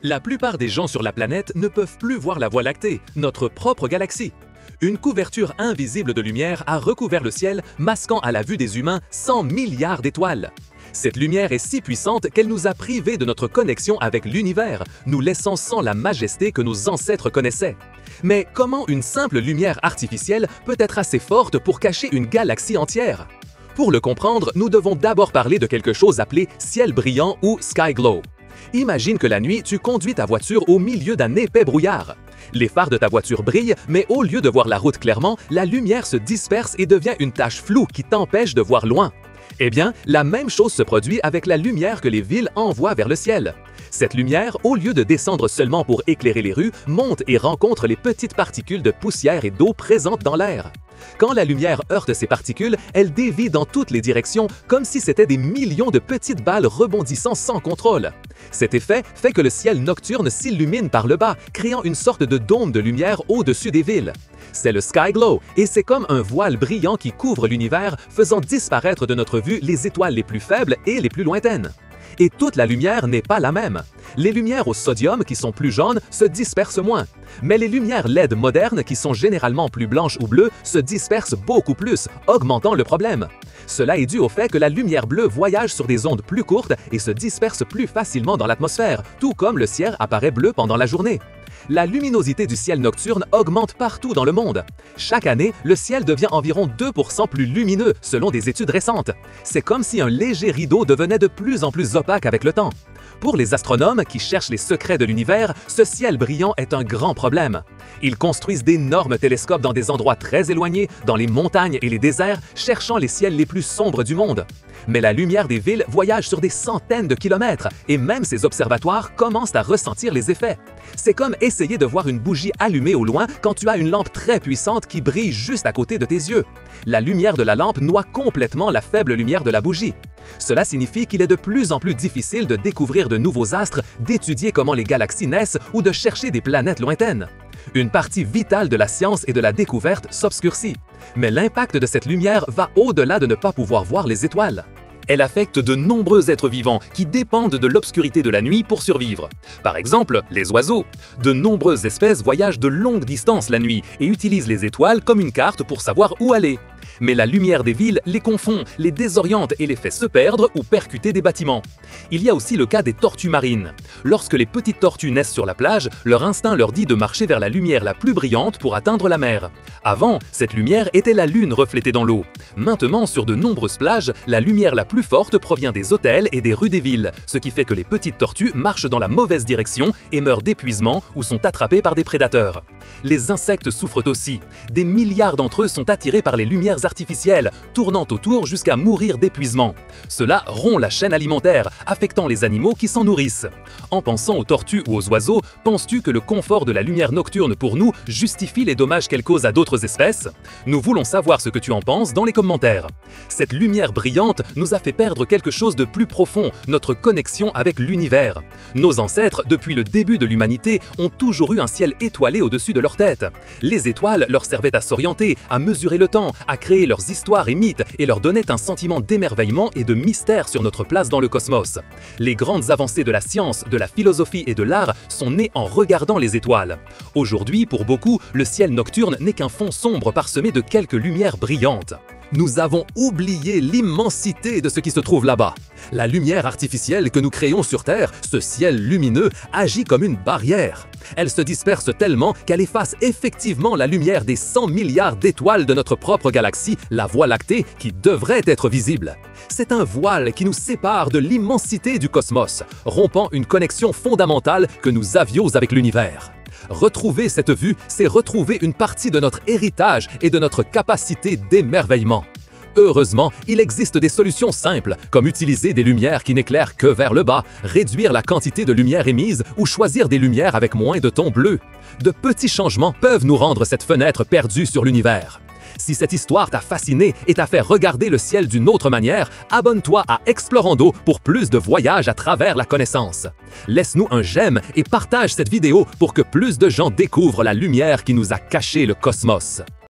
La plupart des gens sur la planète ne peuvent plus voir la Voie lactée, notre propre galaxie. Une couverture invisible de lumière a recouvert le ciel, masquant à la vue des humains 100 milliards d'étoiles. Cette lumière est si puissante qu'elle nous a privés de notre connexion avec l'univers, nous laissant sans la majesté que nos ancêtres connaissaient. Mais comment une simple lumière artificielle peut être assez forte pour cacher une galaxie entière? Pour le comprendre, nous devons d'abord parler de quelque chose appelé ciel brillant ou sky glow. Imagine que la nuit, tu conduis ta voiture au milieu d'un épais brouillard. Les phares de ta voiture brillent, mais au lieu de voir la route clairement, la lumière se disperse et devient une tache floue qui t'empêche de voir loin. Eh bien, la même chose se produit avec la lumière que les villes envoient vers le ciel. Cette lumière, au lieu de descendre seulement pour éclairer les rues, monte et rencontre les petites particules de poussière et d'eau présentes dans l'air. Quand la lumière heurte ces particules, elle dévie dans toutes les directions comme si c'était des millions de petites balles rebondissant sans contrôle. Cet effet fait que le ciel nocturne s'illumine par le bas, créant une sorte de dôme de lumière au-dessus des villes. C'est le sky glow et c'est comme un voile brillant qui couvre l'univers, faisant disparaître de notre vue les étoiles les plus faibles et les plus lointaines. Et toute la lumière n'est pas la même. Les lumières au sodium, qui sont plus jaunes, se dispersent moins. Mais les lumières LED modernes, qui sont généralement plus blanches ou bleues, se dispersent beaucoup plus, augmentant le problème. Cela est dû au fait que la lumière bleue voyage sur des ondes plus courtes et se disperse plus facilement dans l'atmosphère, tout comme le ciel apparaît bleu pendant la journée. La luminosité du ciel nocturne augmente partout dans le monde. Chaque année, le ciel devient environ 2% plus lumineux, selon des études récentes. C'est comme si un léger rideau devenait de plus en plus opaque avec le temps. Pour les astronomes qui cherchent les secrets de l'univers, ce ciel brillant est un grand problème. Ils construisent d'énormes télescopes dans des endroits très éloignés, dans les montagnes et les déserts, cherchant les ciels les plus sombres du monde. Mais la lumière des villes voyage sur des centaines de kilomètres et même ces observatoires commencent à ressentir les effets. C'est comme essayer de voir une bougie allumée au loin quand tu as une lampe très puissante qui brille juste à côté de tes yeux. La lumière de la lampe noie complètement la faible lumière de la bougie. Cela signifie qu'il est de plus en plus difficile de découvrir de nouveaux astres, d'étudier comment les galaxies naissent ou de chercher des planètes lointaines. Une partie vitale de la science et de la découverte s'obscurcit. Mais l'impact de cette lumière va au-delà de ne pas pouvoir voir les étoiles. Elle affecte de nombreux êtres vivants qui dépendent de l'obscurité de la nuit pour survivre. Par exemple, les oiseaux. De nombreuses espèces voyagent de longues distances la nuit et utilisent les étoiles comme une carte pour savoir où aller. Mais la lumière des villes les confond, les désoriente et les fait se perdre ou percuter des bâtiments. Il y a aussi le cas des tortues marines. Lorsque les petites tortues naissent sur la plage, leur instinct leur dit de marcher vers la lumière la plus brillante pour atteindre la mer. Avant, cette lumière était la lune reflétée dans l'eau. Maintenant, sur de nombreuses plages, la lumière la plus forte provient des hôtels et des rues des villes, ce qui fait que les petites tortues marchent dans la mauvaise direction et meurent d'épuisement ou sont attrapées par des prédateurs. Les insectes souffrent aussi. Des milliards d'entre eux sont attirés par les lumières artificielles, tournant autour jusqu'à mourir d'épuisement. Cela rompt la chaîne alimentaire, affectant les animaux qui s'en nourrissent. En pensant aux tortues ou aux oiseaux, penses-tu que le confort de la lumière nocturne pour nous justifie les dommages qu'elle cause à d'autres espèces? Nous voulons savoir ce que tu en penses dans les commentaires. Cette lumière brillante nous a fait perdre quelque chose de plus profond, notre connexion avec l'univers. Nos ancêtres, depuis le début de l'humanité, ont toujours eu un ciel étoilé au-dessus de leur tête. Les étoiles leur servaient à s'orienter, à mesurer le temps, à créer leurs histoires et mythes et leur donnaient un sentiment d'émerveillement et de mystère sur notre place dans le cosmos. Les grandes avancées de la science, de la philosophie et de l'art sont nées en regardant les étoiles. Aujourd'hui, pour beaucoup, le ciel nocturne n'est qu'un fond sombre parsemé de quelques lumières brillantes. Nous avons oublié l'immensité de ce qui se trouve là-bas. La lumière artificielle que nous créons sur Terre, ce ciel lumineux, agit comme une barrière. Elle se disperse tellement qu'elle efface effectivement la lumière des 100 milliards d'étoiles de notre propre galaxie, la Voie lactée, qui devrait être visible. C'est un voile qui nous sépare de l'immensité du cosmos, rompant une connexion fondamentale que nous avions avec l'univers. Retrouver cette vue, c'est retrouver une partie de notre héritage et de notre capacité d'émerveillement. Heureusement, il existe des solutions simples, comme utiliser des lumières qui n'éclairent que vers le bas, réduire la quantité de lumière émise ou choisir des lumières avec moins de ton bleu. De petits changements peuvent nous rendre cette fenêtre perdue sur l'univers. Si cette histoire t'a fasciné et t'a fait regarder le ciel d'une autre manière, abonne-toi à Explorando pour plus de voyages à travers la connaissance. Laisse-nous un j'aime et partage cette vidéo pour que plus de gens découvrent la lumière qui nous a caché le cosmos.